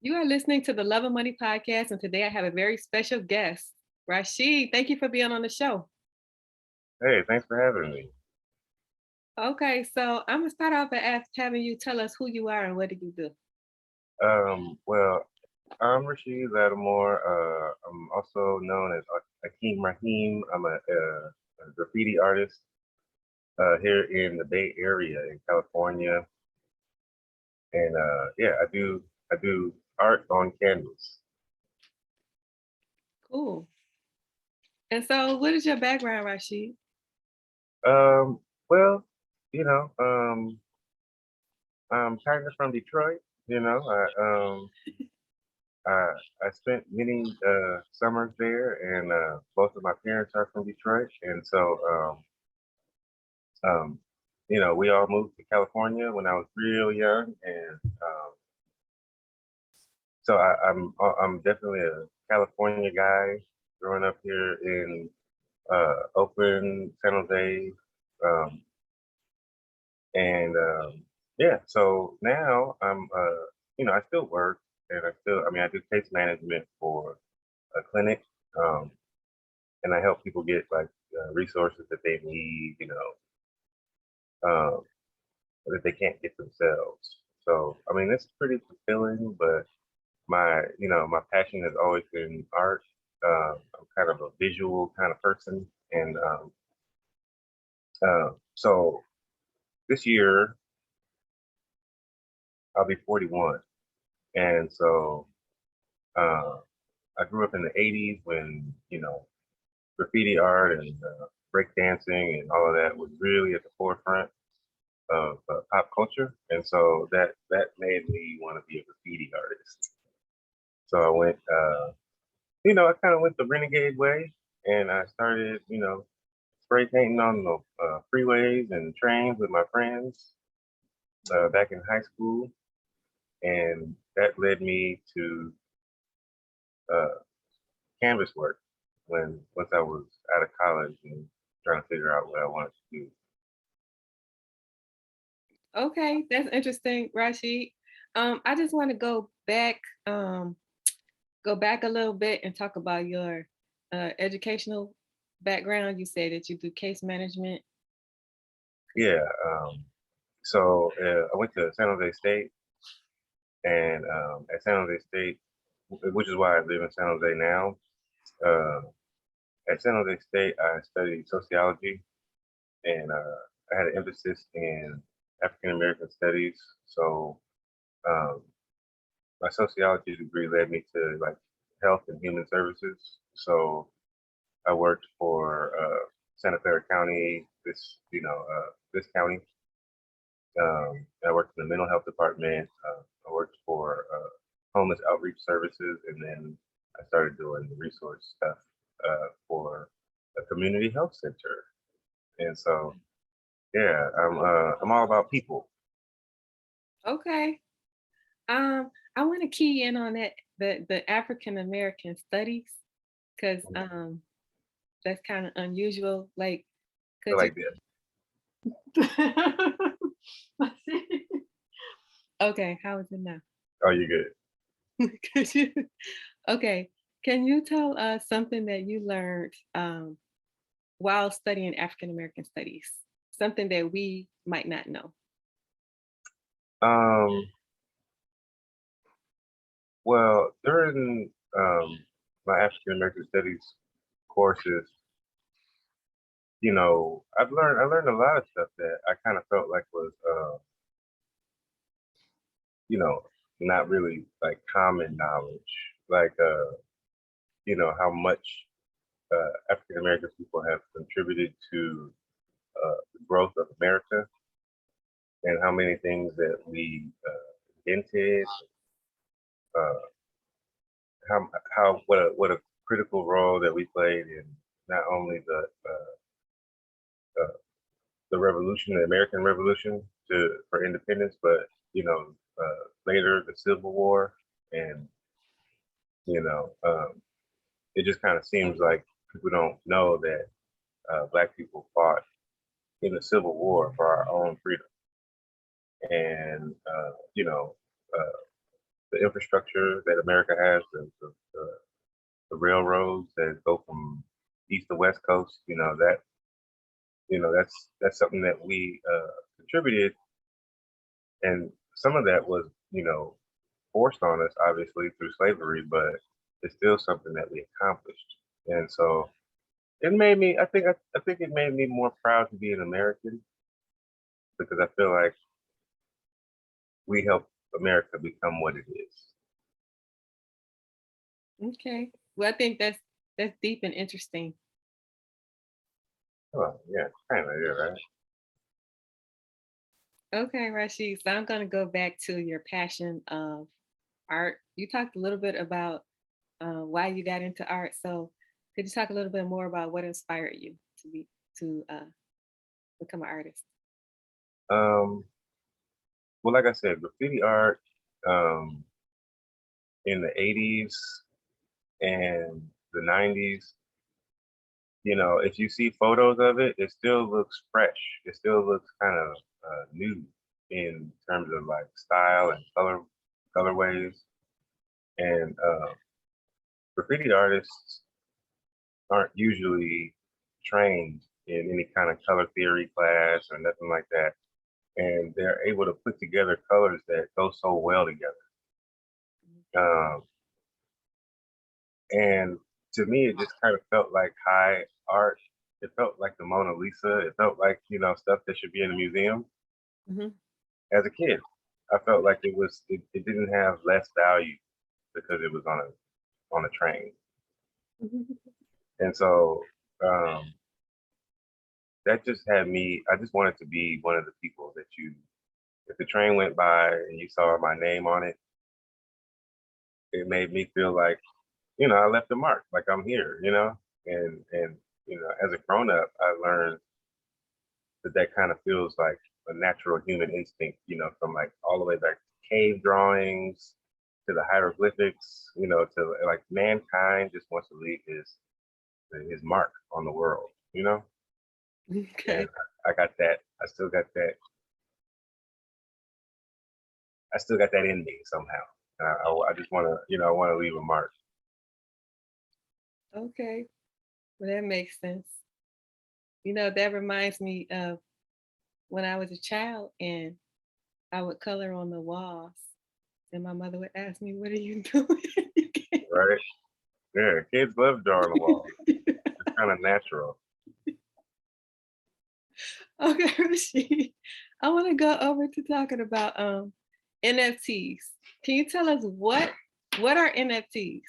You are listening to the Love and Money podcast, and today I have a very special guest, Rasheid. Thank you for being on the show. Hey, thanks for having me. Okay, so I'm gonna start off by having you tell us who you are and what do you do. Well, I'm Rasheed Lattimore. I'm also known as Akeem Rahim. I'm a graffiti artist here in the Bay Area in California, and yeah, I do art on canvas. Cool. And so, what is your background, Rasheid? Um, well, you know, um, I'm kind of from Detroit. You know, I spent many summers there, and both of my parents are from Detroit, and so um, we all moved to California when I was real young, and so I'm definitely a California guy. Growing up here in Oakland, San Jose, um, and yeah. So now I still work, and I do case management for a clinic. Um, and I help people get like resources that they need, um, that they can't get themselves. So I mean, it's pretty fulfilling. But my passion has always been art. I'm kind of a visual kind of person, and so this year I'll be 41, and so uh, I grew up in the '80s when graffiti art and break dancing and all of that was really at the forefront of pop culture, and so that made me want to be a graffiti artist. So I kind of went the renegade way, and I started, spray painting on the freeways and trains with my friends back in high school, and that led me to uh, canvas work when once I was out of college and trying to figure out what I wanted to do. Okay, that's interesting, Rasheid. I just want to um, go back a little bit and talk about your educational background. You said that you do case management. Yeah. So I went to San Jose State, and at San Jose State, which is why I live in San Jose now. Uh, at San Jose State, I studied sociology, and I had an emphasis in African American studies. So um, my sociology degree led me to like health and human services. So I worked for Santa Clara County, this county. I worked in the mental health department. I worked for homeless outreach services, and then I started doing the resource stuff for a community health center. And so, yeah, I'm all about people. Okay. I want to key in on that the African American studies because that's kind of unusual. Like, I could you? like this. Okay, how is it now? Oh, you good? Could you? Okay, can you tell us something that you learned while studying African American studies? Something that we might not know. Um, well, during my African American studies courses, I learned a lot of stuff that I kind of felt like was you know, not really like common knowledge, like how much African American people have contributed to the growth of America, and how many things that we invented, uh, how what a critical role that we played in not only uh, the revolution, the American Revolution for independence, but later the Civil War, and it just kind of seems like people don't know that Black people fought in the Civil War for our own freedom, and the infrastructure that America has, the railroads that go from east to west coast. That's something that we contributed, and some of that was forced on us, obviously through slavery, but it's still something that we accomplished. And so it made me. I think it made me more proud to be an American because I feel like we helped America become what it is. Okay. Well, I think that's deep and interesting. Oh yeah, kind of, yeah, right. Okay, Rashid. So I'm going to go back to your passion of art. You talked a little bit about why you got into art. So could you talk a little bit more about what inspired you to become an artist? Um, well, like I said, graffiti art um, in the '80s and the '90s. If you see photos of it, it still looks fresh. It still looks kind of new in terms of like style and colorways. And graffiti artists aren't usually trained in any kind of color theory class or nothing like that. And they're able to put together colors that go so well together. Um, and to me, it just kind of felt like high art. It felt like the Mona Lisa. It felt like, stuff that should be in a museum. Hmm. As a kid, I felt like it didn't have less value because it was on a train. And so um, that just had me, I just wanted to be one of the people that if the train went by and you saw my name on it, it made me feel like, I left a mark, like I'm here. And as a grown up, I learned that kind of feels like a natural human instinct, from like all the way back to cave drawings to the hieroglyphics, to like mankind just wants to leave his mark on the world. And Okay. I got that. I still got that in me somehow. I just want to, I want to leave a mark. Okay. Well, that makes sense. That reminds me of when I was a child and I would color on the walls, and my mother would ask me, "What are you doing?" Right? Yeah, kids love drawing the wall. It's kind of natural. Okay, Rashid. I want to go over to talking about NFTs. Can you tell us what are NFTs?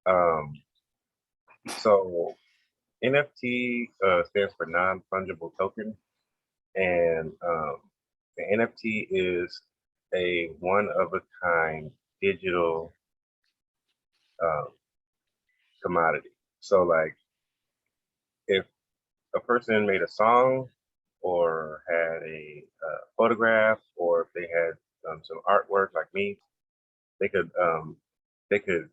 Um, so NFT stands for non-fungible token, and the NFT is a one-of-a-kind digital um, commodity. So, like, if a person made a song or had a photograph, or if they had some artwork like me, they could they could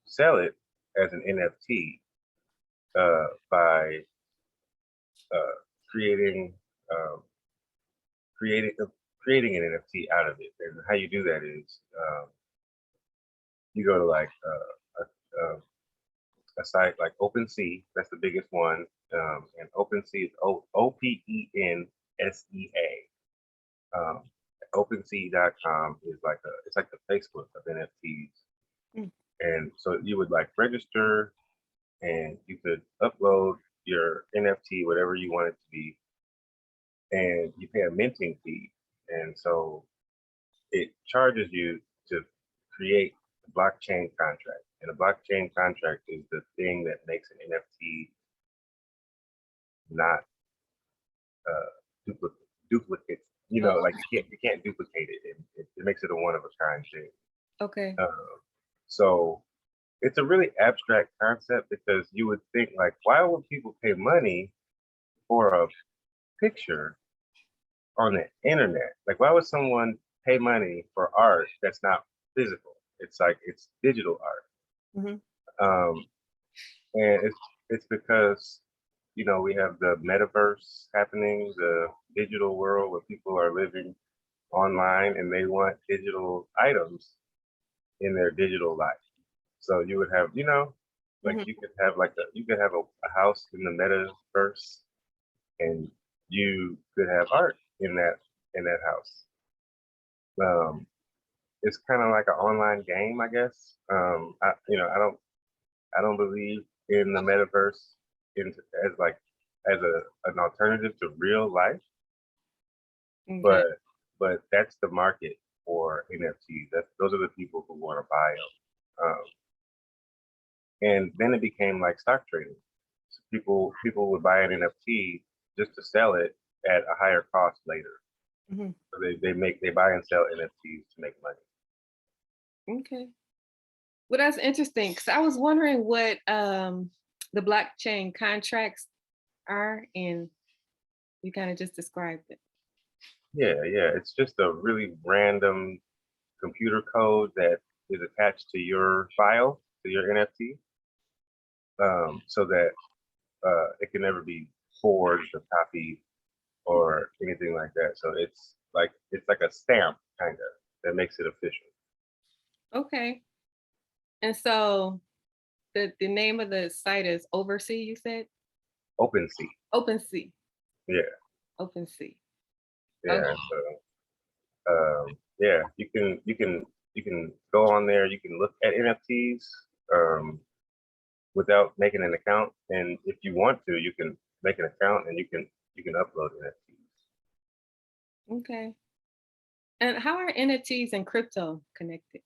sell it as an NFT by uh, creating um, creating creating an NFT out of it. And how you do that is you go to like a site like OpenC. That's the biggest one, and OpenC is OPENSEA. OpenC.com is it's like the Facebook of NFTs. Mm. And so you would like register and you could upload your NFT, whatever you want it to be, and you pay a minting fee. And so it charges you to create a blockchain contract. And a blockchain contract is the thing that makes an NFT not duplicate. Oh, Like you can't duplicate it. It makes it a one of a kind thing. okay. So it's a really abstract concept because you would think like, why would people pay money for a picture on the internet? Like, why would someone pay money for art that's not physical? It's like it's digital art. Hmm. Um, and it's because we have the metaverse happening, the digital world where people are living online and they want digital items in their digital life. So you would have, like Mhm. you could have a house in the metaverse, and you could have art in that house. Um, it's kind of like an online game, I guess. I don't believe in the metaverse in as like as an alternative to real life, Okay. but that's the market for NFTs. Those are the people who want to buy them. And then it became like stock trading. So people would buy an NFT just to sell it at a higher cost later. Mhm. So they buy and sell NFTs to make money. Okay. Well, that's interesting because I was wondering what the blockchain contracts are, and you kind of just described it. Yeah. It's just a really random computer code that is attached to your file, to your NFT, so that it can never be forged or copied or anything like that. So it's like a stamp kind of that makes it official. Okay. And so the name of the site is Oversea, you said? OpenC. OpenSea. Yeah, OpenSea. Okay. yeah. So yeah, you can go on there. You can look at NFTs um, without making an account, and if you want to, you can make an account and you can upload NFTs. Okay. And how are NFTs and crypto connected?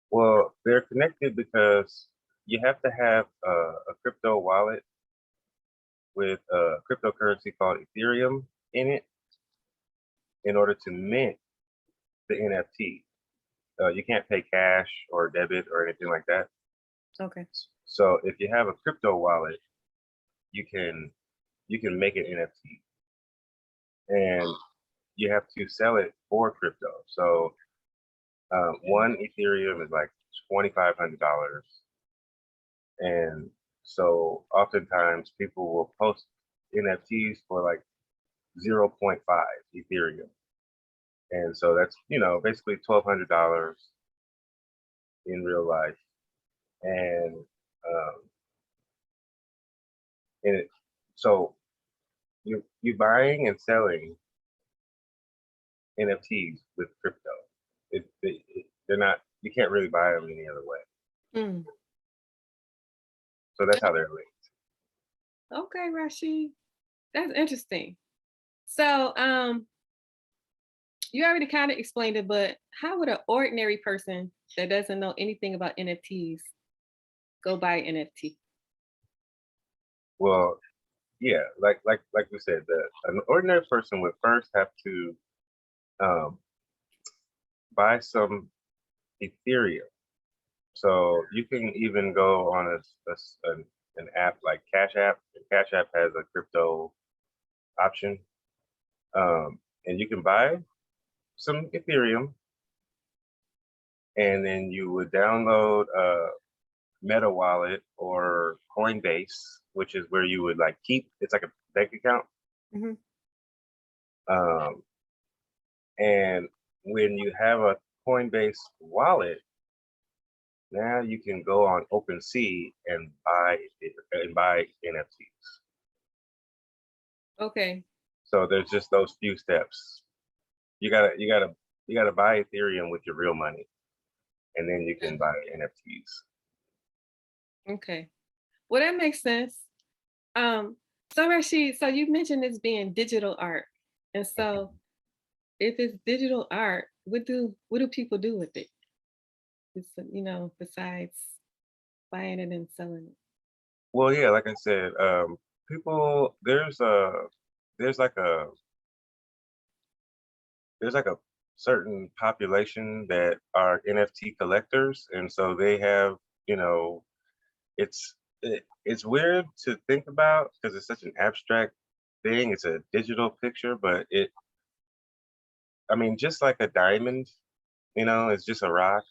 Well, they're connected because you have to have a crypto wallet with a cryptocurrency called Ethereum in it in order to mint the NFT. You can't pay cash or debit or anything like that. Okay. So if you have a crypto wallet, you can make an NFT, and you have to sell it for crypto. So one Ethereum is like $2,500, and so oftentimes people will post NFTs for like zero point 0.5 Ethereum, and so that's basically $1,200 in real life, and um, and so you buying and selling NFTs with crypto. They're not. You can't really buy them any other way. Mm. So that's how they're linked. Okay, Rashid. That's interesting. So, you already kind of explained it, but how would an ordinary person that doesn't know anything about NFTs go buy NFT? Well, yeah, like we said, an ordinary person would first have to um, buy some Ethereum. So you can even go on an app like Cash App. And Cash App has a crypto option, and you can buy some Ethereum, and then you would download a Meta Wallet or Coinbase, which is where you would like keep. It's like a bank account, Mhm. um, and when you have a Coinbase wallet, now you can go on OpenC and buy NFTs. Okay. So there's just those few steps. You gotta buy Ethereum with your real money, and then you can buy NFTs. Okay. Well, that makes sense. Um, so Rashid, so you mentioned this being digital art. And so if it's digital art, what do people do with it? It's, besides buying it and selling it. Well, yeah, like I said, people there's like a there's like a certain population that are NFT collectors, and so they have, you know, it's weird to think about because it's such an abstract thing. It's a digital picture, but I mean, just like a diamond, it's just a rock.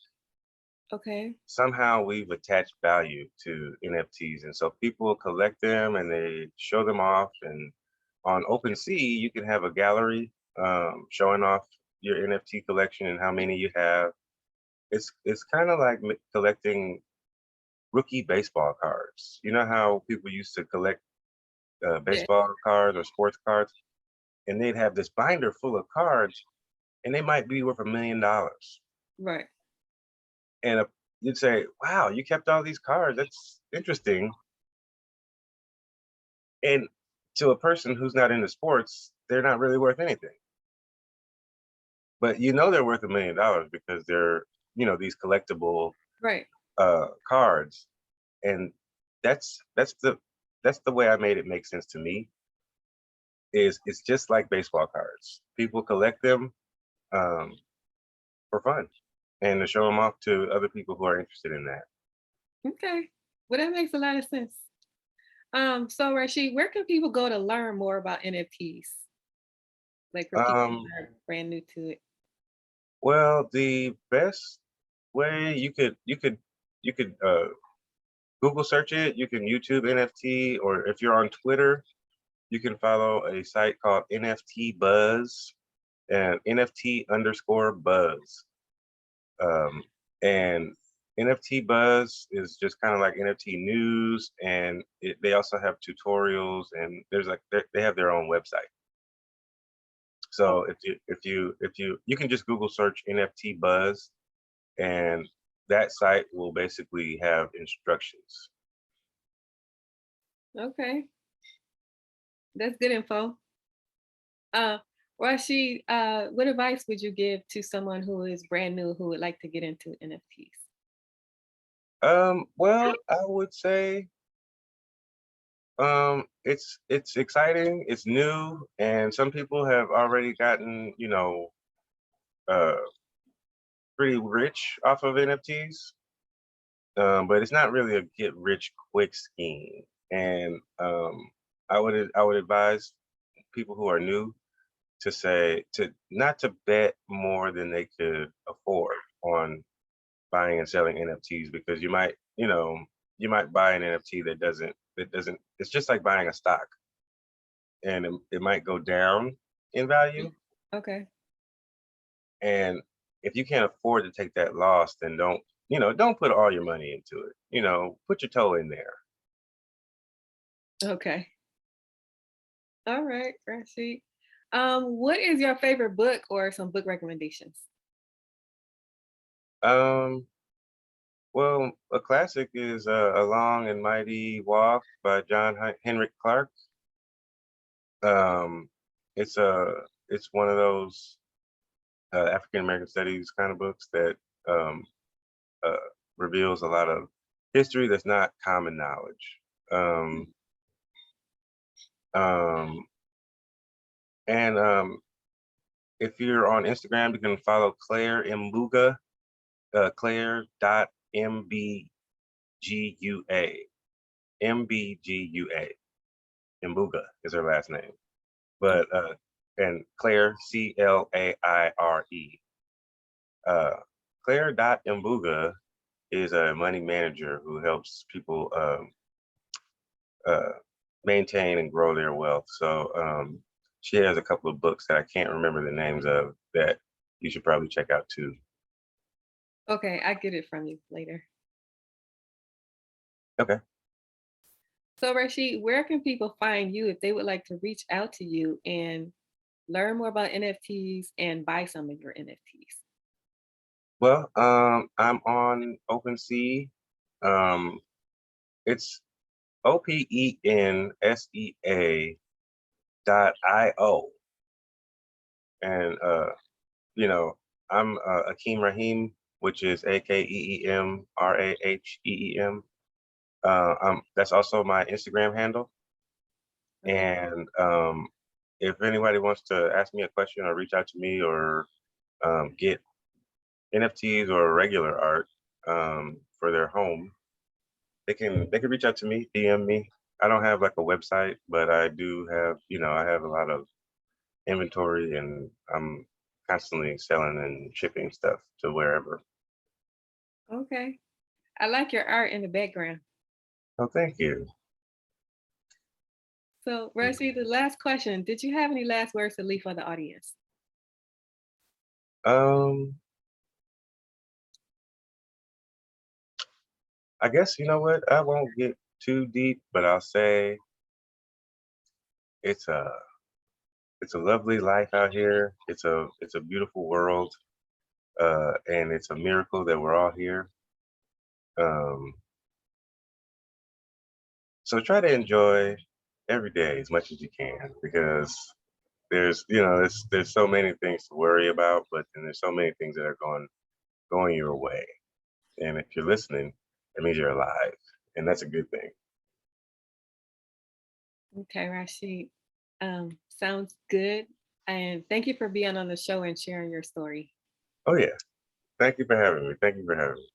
Okay. Somehow we've attached value to NFTs, and so people collect them and they show them off. And on OpenSea, you can have a gallery showing off your NFT collection and how many you have. it's kind of like collecting rookie baseball cards. You know how people used to collect Yeah, baseball cards or sports cards, and they'd have this binder full of cards, and they might be worth $1 million. right, And you'd say, "Wow, you kept all these cards. That's interesting." And to a person who's not into sports, they're not really worth anything. But you know they're worth $1 million because they're, these collectible right. cards. And that's the way I made it make sense to me. Is it's just like baseball cards. People collect them um, for fun and to show them off to other people who are interested in that. Okay. Well, that makes a lot of sense. So Rashid, where can people go to learn more about NFTs? Like for people Um, that are brand new to it. well, the best way you could Google search it. You can YouTube NFT, or if you're on Twitter, you can follow a site called NFT Buzz and NFT underscore Buzz. Um, and NFT Buzz is just kind of like NFT news, and they also have tutorials, and there's like they have their own website. Oh, So if you can just Google search NFT Buzz, and that site will basically have instructions. okay. That's good info. Uh, Rashid, what advice would you give to someone who is brand new who would like to get into NFTs? Well, I would say it's exciting, it's new, and some people have already gotten, uh pretty rich off of NFTs. But it's not really a get rich quick scheme. And I would advise people who are new to say to not to bet more than they could afford on buying and selling NFTs, because you might buy an NFT that doesn't it's just like buying a stock, and it might go down in value. Okay. And if you can't afford to take that loss, then don't put all your money into it. Put your toe in there. Okay. All right, Rashid. What is your favorite book or some book recommendations? Um, well, a classic is A Long and Mighty Walk by John Henrik Clark. Um, it's one of those African American studies kind of books that um, uh, reveals a lot of history that's not common knowledge. Um, um, and if you're on Instagram, you can follow Claire Mbuga, Claire.mbgua, Mbgua. Mbuga is her last name. But and Claire, Claire. Claire.Mbuga is a money manager who helps people uh, maintain and grow their wealth. So she has a couple of books that I can't remember the names of that you should probably check out too. Okay, I get it from you later. Okay. So Rashid, where can people find you if they would like to reach out to you and learn more about NFTs and buy some of your NFTs? Well, I'm on OpenC. Um, it's OPENSEA.io, and you know, I'm Akeem Rahim, which is AKEEMRAHEEM. That's also my Instagram handle. Okay. And if anybody wants to ask me a question or reach out to me or get NFTs or regular art for their home, they can reach out to me, DM me. I don't have like a website, but I do have, I have a lot of inventory, and I'm constantly selling and shipping stuff to wherever. Okay. I like your art in the background. Oh, thank you. So Rashid, the last question, did you have any last words to leave for the audience? Um, I guess you know what? I won't get too deep, but I'll say it's a it's a lovely life out here. It's a beautiful world, and it's a miracle that we're all here. Um, so try to enjoy every day as much as you can because there's so many things to worry about, but then there's so many things that are going your way. And if you're listening, that means you're alive, and that's a good thing. Okay, Rashid. Sounds good. And thank you for being on the show and sharing your story. Oh yeah, thank you for having me. Thank you for having me.